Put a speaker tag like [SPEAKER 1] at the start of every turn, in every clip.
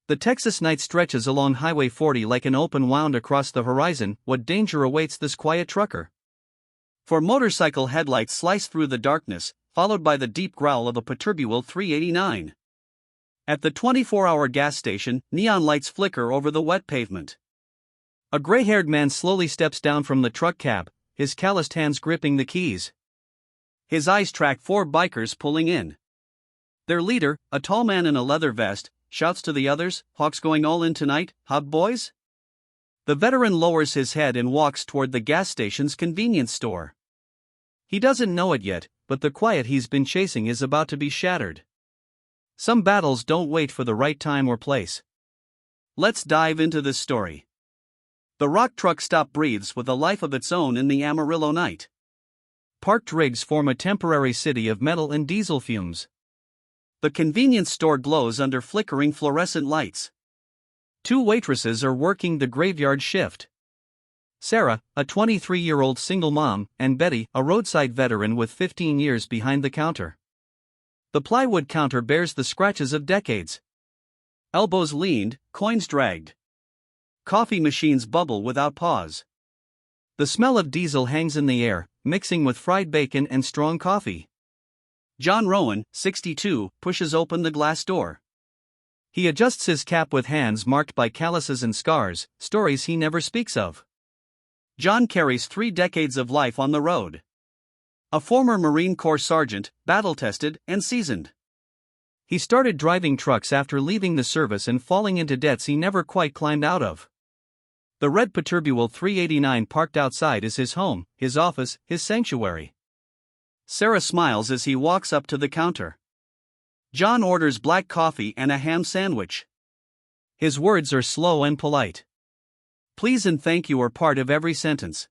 [SPEAKER 1] The Texas night stretches along Highway 40 like an open wound across the horizon. What danger awaits this quiet trucker? For motorcycle headlights slice through the darkness, followed by the deep growl of a perturbable 389. At the 24-hour gas station, neon lights flicker over the wet pavement. A gray-haired man slowly steps down from the truck cab, his calloused hands gripping the keys. His eyes track four bikers pulling in. Their leader, a tall man in a leather vest, shouts to the others, "Hawks going all in tonight, huh boys?" The veteran lowers his head and walks toward the gas station's convenience store. He doesn't know it yet, but the quiet he's been chasing is about to be shattered. Some battles don't wait for the right time or place. Let's dive into this story. The rock truck stop breathes with a life of its own in the Amarillo night. Parked rigs form a temporary city of metal and diesel fumes. The convenience store glows under flickering fluorescent lights. Two waitresses are working the graveyard shift. Sarah, a 23-year-old single mom, and Betty, a roadside veteran with 15 years behind the counter. The plywood counter bears the scratches of decades. Elbows leaned, coins dragged. Coffee machines bubble without pause. The smell of diesel hangs in the air, mixing with fried bacon and strong coffee. John Rowan, 62, pushes open the glass door. He adjusts his cap with hands marked by calluses and scars, stories he never speaks of. John carries 3 decades of life on the road. A former Marine Corps sergeant, battle-tested and seasoned. He started driving trucks after leaving the service and falling into debts he never quite climbed out of. The red perturbable 389 parked outside is his home, his office, his sanctuary. Sarah smiles as he walks up to the counter. John orders black coffee and a ham sandwich. His words are slow and polite. Please and thank you are part of every sentence.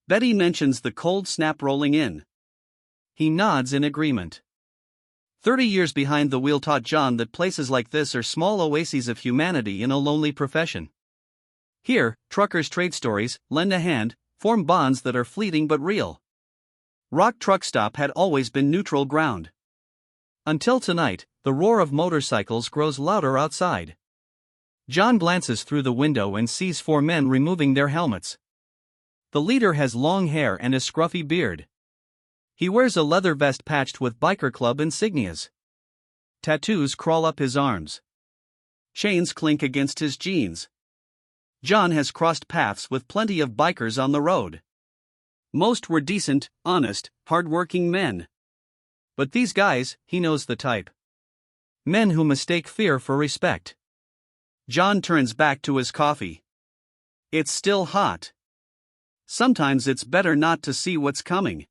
[SPEAKER 1] Betty mentions the cold snap rolling in. He nods in agreement. 30 years behind the wheel taught John that places like this are small oases of humanity in a lonely profession. Here, truckers trade stories, lend a hand, form bonds that are fleeting but real. Rock Truck Stop had always been neutral ground. Until tonight, the roar of motorcycles grows louder outside. John glances through the window and sees 4 men removing their helmets. The leader has long hair and a scruffy beard. He wears a leather vest patched with biker club insignias. Tattoos crawl up his arms. Chains clink against his jeans. John has crossed paths with plenty of bikers on the road. Most were decent, honest, hard-working men. But these guys, he knows the type. Men who mistake fear for respect. John turns back to his coffee. It's still hot. Sometimes it's better not to see what's coming.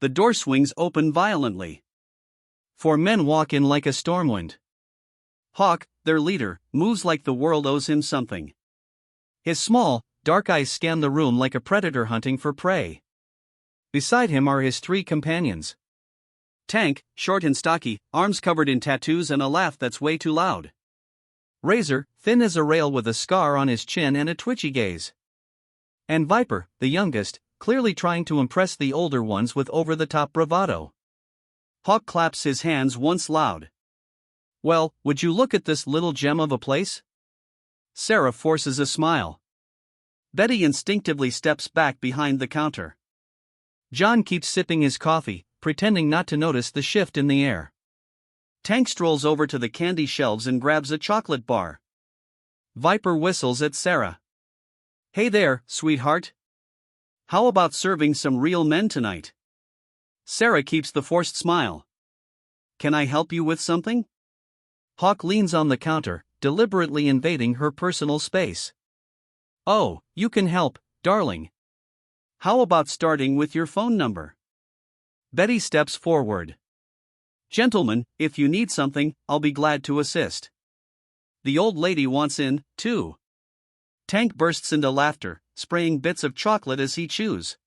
[SPEAKER 1] The door swings open violently. 4 men walk in like a stormwind. Hawk, their leader, moves like the world owes him something. His small, dark eyes scan the room like a predator hunting for prey. Beside him are his 3 companions. Tank, short and stocky, arms covered in tattoos and a laugh that's way too loud. Razor, thin as a rail with a scar on his chin and a twitchy gaze. And Viper, the youngest, clearly trying to impress the older ones with over-the-top bravado. Hawk claps his hands once loud. Well, would you look at this little gem of a place? Sarah forces a smile. Betty instinctively steps back behind the counter. John keeps sipping his coffee, pretending not to notice the shift in the air. Tank strolls over to the candy shelves and grabs a chocolate bar. Viper whistles at Sarah. Hey there, sweetheart. How about serving some real men tonight? Sarah keeps the forced smile. Can I help you with something? Hawk leans on the counter, deliberately invading her personal space. Oh, you can help, darling. How about starting with your phone number? Betty steps forward. Gentlemen, if you need something, I'll be glad to assist. The old lady wants in, too. Tank bursts into laughter, spraying bits of chocolate as he chews.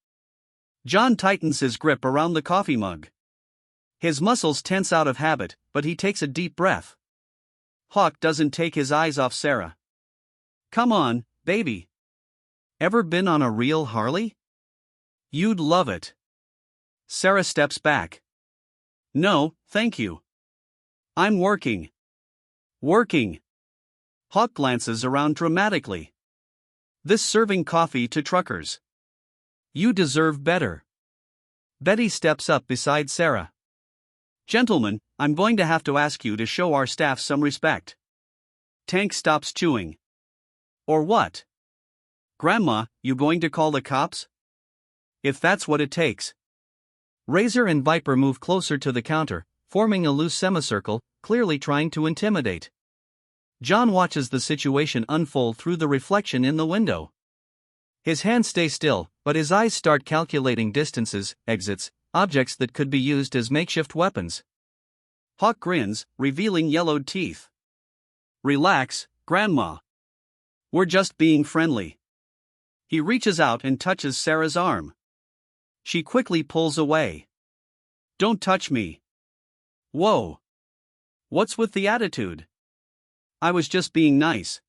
[SPEAKER 1] John tightens his grip around the coffee mug. His muscles tense out of habit, but he takes a deep breath. Hawk doesn't take his eyes off Sarah. Come on, baby. Ever been on a real Harley? You'd love it. Sarah steps back. No, thank you. I'm working. Working. Hawk glances around dramatically. This serving coffee to truckers. You deserve better. Betty steps up beside Sarah. Gentlemen, I'm going to have to ask you to show our staff some respect. Tank stops chewing. Or what? Grandma, you going to call the cops? If that's what it takes. Razor and Viper move closer to the counter, forming a loose semicircle, clearly trying to intimidate. John watches the situation unfold through the reflection in the window. His hands stay still, but his eyes start calculating distances, exits, objects that could be used as makeshift weapons. Hawk grins, revealing yellowed teeth. Relax, Grandma. We're just being friendly. He reaches out and touches Sarah's arm. She quickly pulls away. Don't touch me. Whoa. What's with the attitude? I was just being nice.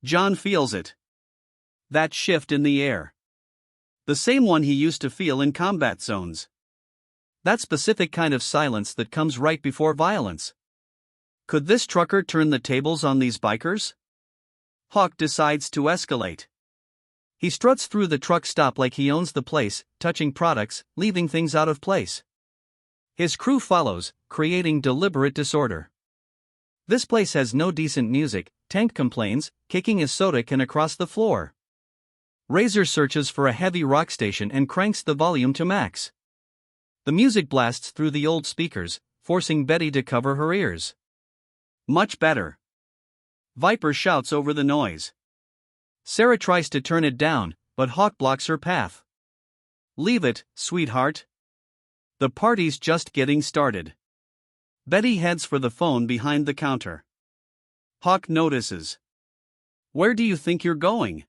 [SPEAKER 1] John feels it. That shift in the air. The same one he used to feel in combat zones. That specific kind of silence that comes right before violence. Could this trucker turn the tables on these bikers? Hawk decides to escalate. He struts through the truck stop like he owns the place, touching products, leaving things out of place. His crew follows, creating deliberate disorder. This place has no decent music, Tank complains, kicking his soda can across the floor. Razor searches for a heavy rock station and cranks the volume to max. The music blasts through the old speakers, forcing Betty to cover her ears. Much better. Viper shouts over the noise. Sarah tries to turn it down, but Hawk blocks her path. Leave it, sweetheart. The party's just getting started. Betty heads for the phone behind the counter. Hawk notices. Where do you think you're going?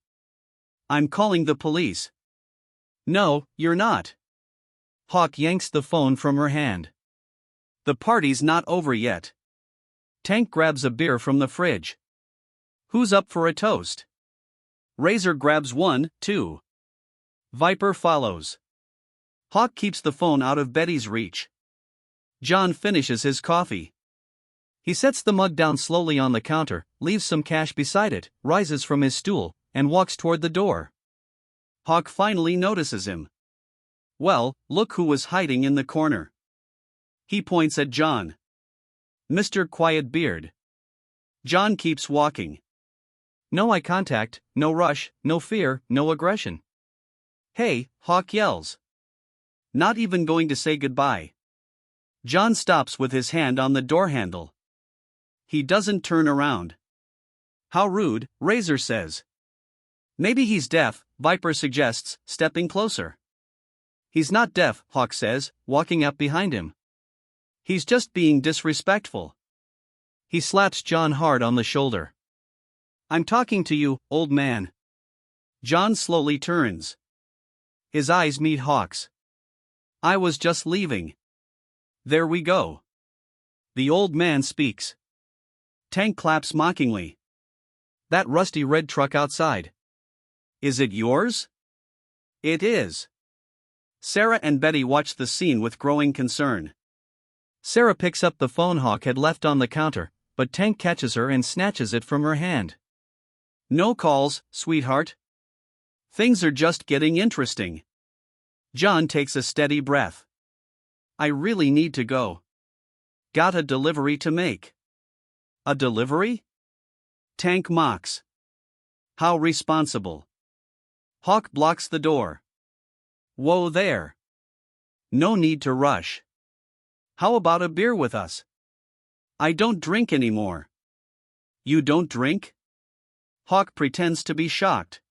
[SPEAKER 1] I'm calling the police. No, you're not. Hawk yanks the phone from her hand. The party's not over yet. Tank grabs a beer from the fridge. Who's up for a toast? Razor grabs one, too. Viper follows. Hawk keeps the phone out of Betty's reach. John finishes his coffee. He sets the mug down slowly on the counter, leaves some cash beside it, rises from his stool, and walks toward the door. Hawk finally notices him. Well, look who was hiding in the corner. He points at John. Mr. Quiet Beard. John keeps walking. No eye contact, no rush, no fear, no aggression. Hey, Hawk yells. Not even going to say goodbye. John stops with his hand on the door handle. He doesn't turn around. How rude, Razor says. Maybe he's deaf, Viper suggests, stepping closer. He's not deaf, Hawk says, walking up behind him. He's just being disrespectful. He slaps John hard on the shoulder. I'm talking to you, old man. John slowly turns. His eyes meet Hawk's. I was just leaving. There we go. The old man speaks. Tank claps mockingly. That rusty red truck outside. Is it yours? It is. Sarah and Betty watch the scene with growing concern. Sarah picks up the phone Hawk had left on the counter, but Tank catches her and snatches it from her hand. No calls, sweetheart. Things are just getting interesting. John takes a steady breath. I really need to go. Got a delivery to make. A delivery? Tank mocks. How responsible. Hawk blocks the door. Whoa there. No need to rush. How about a beer with us? I don't drink anymore. You don't drink? Hawk pretends to be shocked.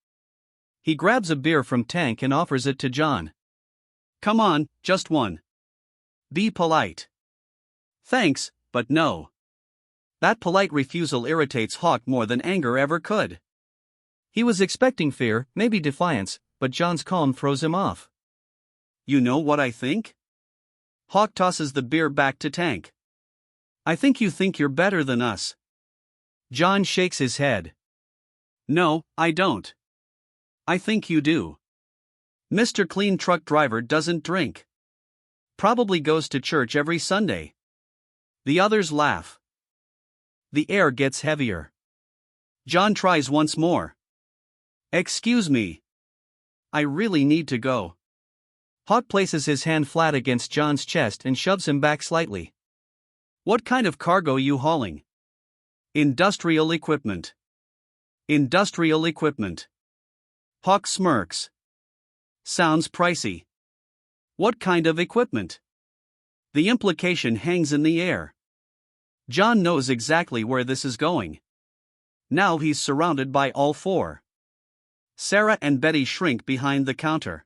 [SPEAKER 1] He grabs a beer from Tank and offers it to John. Come on, just one. Be polite. Thanks, but no. That polite refusal irritates Hawk more than anger ever could. He was expecting fear, maybe defiance, but John's calm throws him off. You know what I think? Hawk tosses the beer back to Tank. I think you think you're better than us. John shakes his head. No, I don't. I think you do. Mr. Clean Truck Driver doesn't drink. Probably goes to church every Sunday. The others laugh. The air gets heavier. John tries once more. Excuse me. I really need to go. Hawk places his hand flat against John's chest and shoves him back slightly. What kind of cargo you hauling? Industrial equipment. Industrial equipment. Hawk smirks. Sounds pricey. What kind of equipment? The implication hangs in the air. John knows exactly where this is going. Now he's surrounded by all four. Sarah and Betty shrink behind the counter.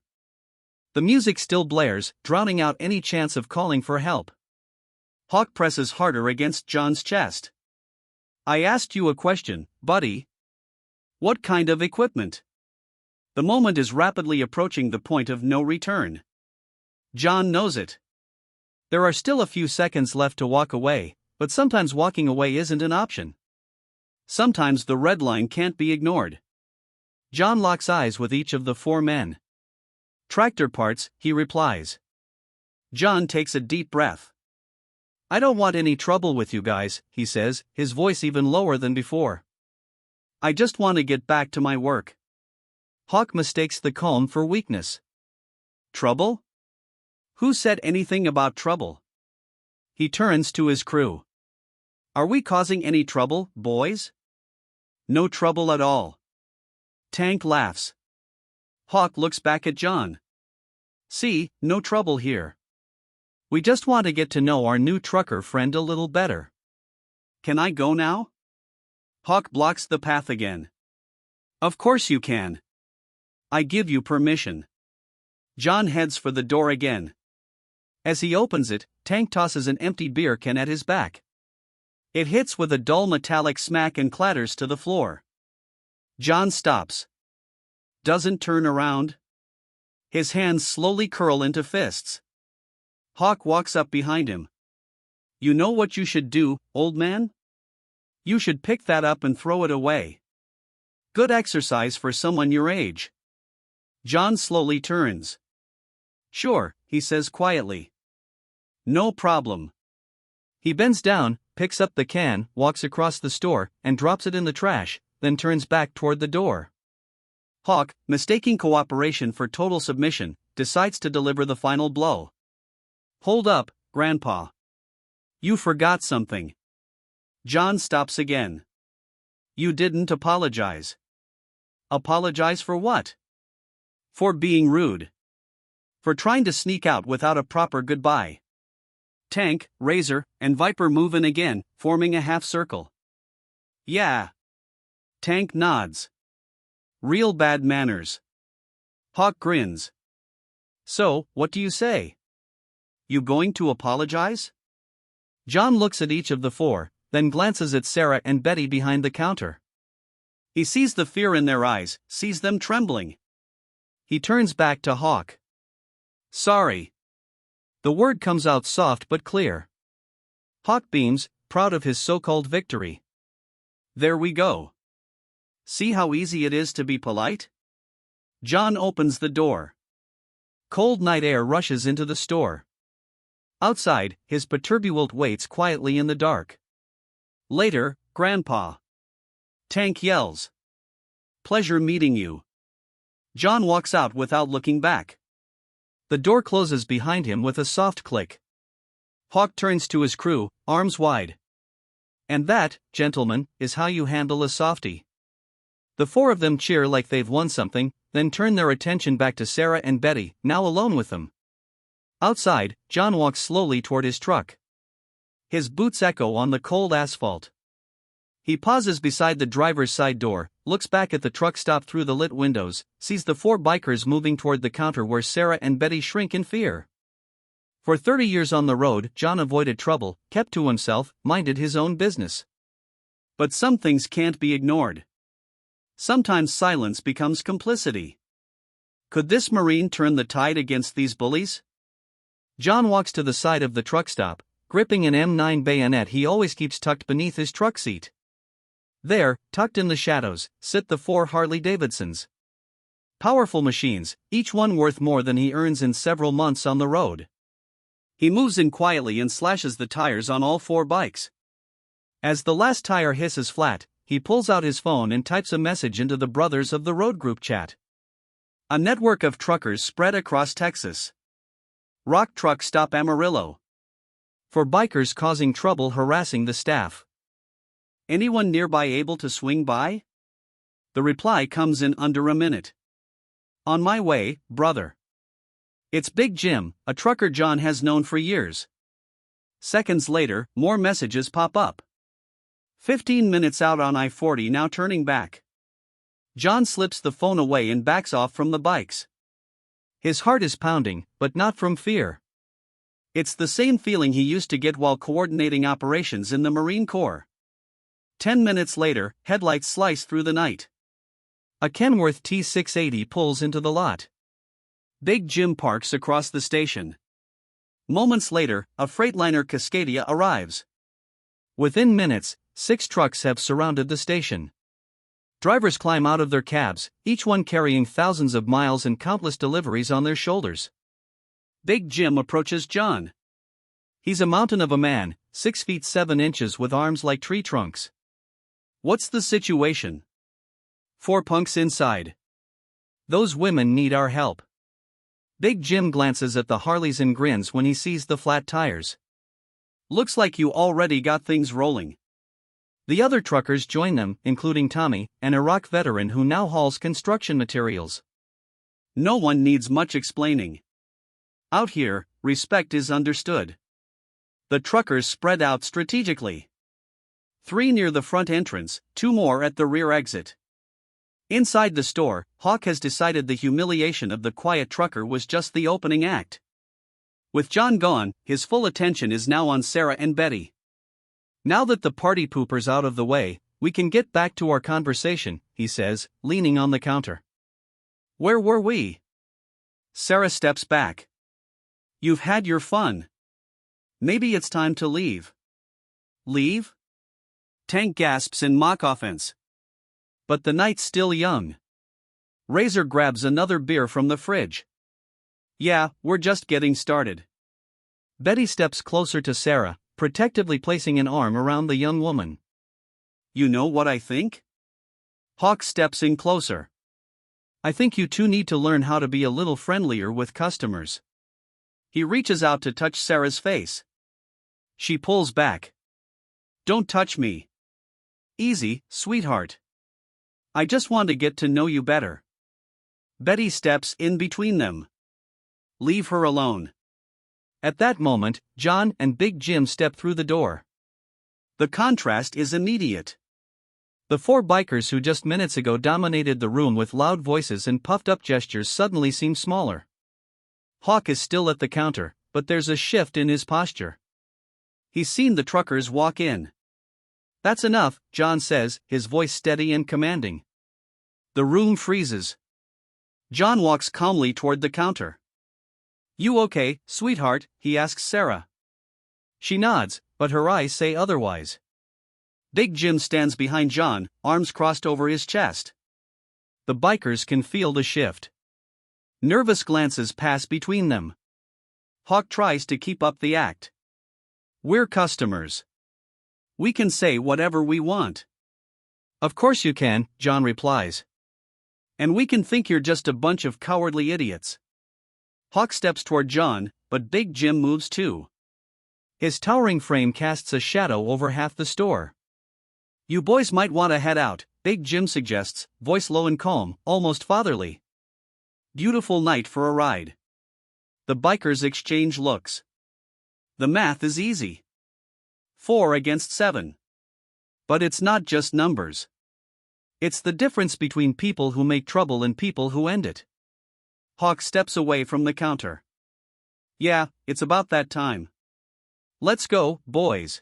[SPEAKER 1] The music still blares, drowning out any chance of calling for help. Hawk presses harder against John's chest. I asked you a question, buddy. What kind of equipment? The moment is rapidly approaching the point of no return. John knows it. There are still a few seconds left to walk away, but sometimes walking away isn't an option. Sometimes the red line can't be ignored. John locks eyes with each of the four men. Tractor parts, he replies. John takes a deep breath. I don't want any trouble with you guys, he says, his voice even lower than before. I just want to get back to my work. Hawk mistakes the calm for weakness. Trouble? Who said anything about trouble? He turns to his crew. Are we causing any trouble, boys? No trouble at all. Tank laughs. Hawk looks back at John. See, no trouble here. We just want to get to know our new trucker friend a little better. Can I go now? Hawk blocks the path again. Of course you can. I give you permission. John heads for the door again. As he opens it, Tank tosses an empty beer can at his back. It hits with a dull metallic smack and clatters to the floor. John stops. Doesn't turn around. His hands slowly curl into fists. Hawk walks up behind him. You know what you should do, old man? You should pick that up and throw it away. Good exercise for someone your age. John slowly turns. Sure, he says quietly. No problem. He bends down, picks up the can, walks across the store, and drops it in the trash, then turns back toward the door. Hawk, mistaking cooperation for total submission, decides to deliver the final blow. Hold up, Grandpa. You forgot something. John stops again. You didn't apologize. Apologize for what? For being rude. For trying to sneak out without a proper goodbye. Tank, Razor, and Viper move in again, forming a half circle. Yeah. Tank nods. Real bad manners. Hawk grins. So, what do you say? You going to apologize? John looks at each of the four, then glances at Sarah and Betty behind the counter. He sees the fear in their eyes, sees them trembling. He turns back to Hawk. Sorry. The word comes out soft but clear. Hawk beams, proud of his so-called victory. There we go. See how easy it is to be polite? John opens the door. Cold night air rushes into the store. Outside, his Peterbilt waits quietly in the dark. Later, Grandpa. Tank yells. Pleasure meeting you. John walks out without looking back. The door closes behind him with a soft click. Hawk turns to his crew, arms wide. And that, gentlemen, is how you handle a softie. The four of them cheer like they've won something, then turn their attention back to Sarah and Betty, now alone with them. Outside, John walks slowly toward his truck. His boots echo on the cold asphalt. He pauses beside the driver's side door, looks back at the truck stop through the lit windows, sees the four bikers moving toward the counter where Sarah and Betty shrink in fear. For 30 years on the road, John avoided trouble, kept to himself, minded his own business. But some things can't be ignored. Sometimes silence becomes complicity. Could this Marine turn the tide against these bullies? John walks to the side of the truck stop, gripping an M9 bayonet he always keeps tucked beneath his truck seat. There, tucked in the shadows, sit the four Harley-Davidsons. Powerful machines, each one worth more than he earns in several months on the road. He moves in quietly and slashes the tires on all four bikes. As the last tire hisses flat, he pulls out his phone and types a message into the Brothers of the Road group chat. A network of truckers spread across Texas. Rock truck stop Amarillo. For bikers causing trouble harassing the staff. Anyone nearby able to swing by? The reply comes in under a minute. On my way, brother. It's Big Jim, a trucker John has known for years. Seconds later, more messages pop up. 15 minutes out on I-40 now turning back. John slips the phone away and backs off from the bikes. His heart is pounding, but not from fear. It's the same feeling he used to get while coordinating operations in the Marine Corps. 10 minutes later, headlights slice through the night. A Kenworth T680 pulls into the lot. Big Jim parks across the station. Moments later, a Freightliner Cascadia arrives. Within minutes, 6 trucks have surrounded the station. Drivers climb out of their cabs, each one carrying thousands of miles and countless deliveries on their shoulders. Big Jim approaches John. He's a mountain of a man, 6 feet 7 inches with arms like tree trunks. What's the situation? 4 punks inside. Those women need our help. Big Jim glances at the Harleys and grins when he sees the flat tires. Looks like you already got things rolling. The other truckers join them, including Tommy, an Iraq veteran who now hauls construction materials. No one needs much explaining. Out here, respect is understood. The truckers spread out strategically. 3 near the front entrance, 2 more at the rear exit. Inside the store, Hawk has decided the humiliation of the quiet trucker was just the opening act. With John gone, his full attention is now on Sarah and Betty. Now that the party pooper's out of the way, we can get back to our conversation, he says, leaning on the counter. Where were we? Sarah steps back. You've had your fun. Maybe it's time to leave. Leave? Tank gasps in mock offense. But the night's still young. Razor grabs another beer from the fridge. Yeah, we're just getting started. Betty steps closer to Sarah, protectively placing an arm around the young woman. You know what I think? Hawk steps in closer. I think you two need to learn how to be a little friendlier with customers. He reaches out to touch Sarah's face. She pulls back. Don't touch me. Easy, sweetheart. I just want to get to know you better. Betty steps in between them. Leave her alone. At that moment, John and Big Jim step through the door. The contrast is immediate. The 4 bikers who just minutes ago dominated the room with loud voices and puffed-up gestures suddenly seem smaller. Hawk is still at the counter, but there's a shift in his posture. He's seen the truckers walk in. That's enough, John says, his voice steady and commanding. The room freezes. John walks calmly toward the counter. You okay, sweetheart? He asks Sarah. She nods, but her eyes say otherwise. Big Jim stands behind John, arms crossed over his chest. The bikers can feel the shift. Nervous glances pass between them. Hawk tries to keep up the act. We're customers. We can say whatever we want. Of course you can, John replies. And we can think you're just a bunch of cowardly idiots. Hawk steps toward John, but Big Jim moves too. His towering frame casts a shadow over half the store. You boys might want to head out, Big Jim suggests, voice low and calm, almost fatherly. Beautiful night for a ride. The bikers exchange looks. The math is easy. 4 against 7. But it's not just numbers. It's the difference between people who make trouble and people who end it. Hawk steps away from the counter. Yeah, it's about that time. Let's go, boys.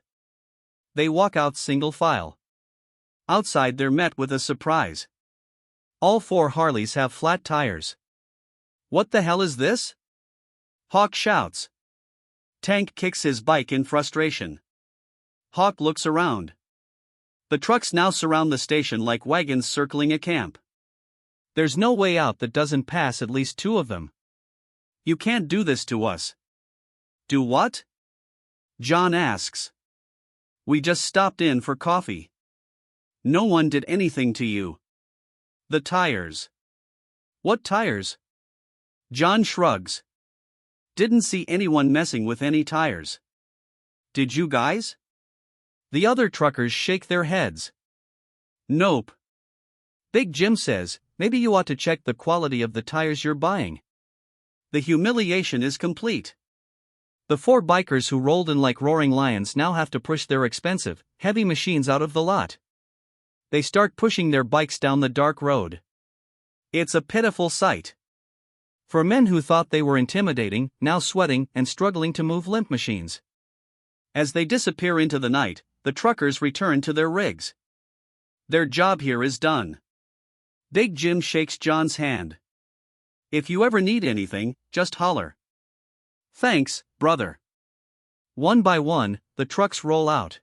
[SPEAKER 1] They walk out single file. Outside they're met with a surprise. All 4 Harleys have flat tires. What the hell is this? Hawk shouts. Tank kicks his bike in frustration. Hawk looks around. The trucks now surround the station like wagons circling a camp. There's no way out that doesn't pass at least 2 of them. You can't do this to us. Do what? John asks. We just stopped in for coffee. No one did anything to you. The tires. What tires? John shrugs. Didn't see anyone messing with any tires. Did you guys? The other truckers shake their heads. Nope. Big Jim says, maybe you ought to check the quality of the tires you're buying. The humiliation is complete. The four bikers who rolled in like roaring lions now have to push their expensive, heavy machines out of the lot. They start pushing their bikes down the dark road. It's a pitiful sight. For men who thought they were intimidating, now sweating and struggling to move limp machines. As they disappear into the night, the truckers return to their rigs. Their job here is done. Big Jim shakes John's hand. If you ever need anything, just holler. Thanks, brother. One by one, the trucks roll out.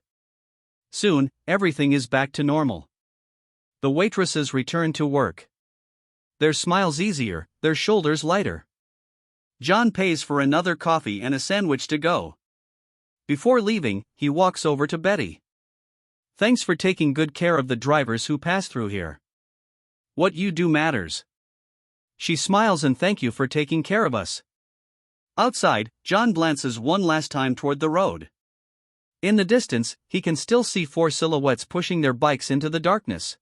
[SPEAKER 1] Soon, everything is back to normal. The waitresses return to work. Their smiles easier, their shoulders lighter. John pays for another coffee and a sandwich to go. Before leaving, he walks over to Betty. Thanks for taking good care of the drivers who pass through here. What you do matters. She smiles and thank you for taking care of us. Outside, John glances one last time toward the road. In the distance, he can still see four silhouettes pushing their bikes into the darkness.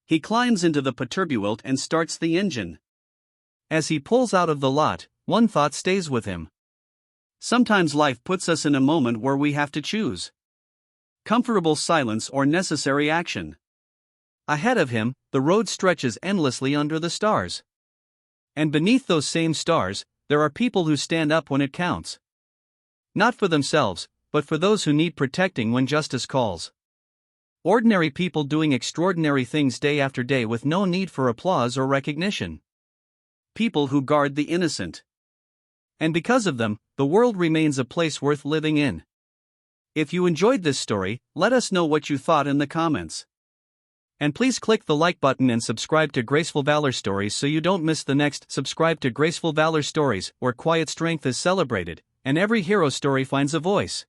[SPEAKER 1] He climbs into the Peterbilt and starts the engine. As he pulls out of the lot, one thought stays with him. Sometimes life puts us in a moment where we have to choose. Comfortable silence or necessary action. Ahead of him, the road stretches endlessly under the stars. And beneath those same stars, there are people who stand up when it counts. Not for themselves, but for those who need protecting when justice calls. Ordinary people doing extraordinary things day after day with no need for applause or recognition. People who guard the innocent. And because of them, the world remains a place worth living in. If you enjoyed this story, let us know what you thought in the comments. And please click the like button and subscribe to Graceful Valor Stories so you don't miss the next. Subscribe to Graceful Valor Stories, where quiet strength is celebrated, and every hero story finds a voice.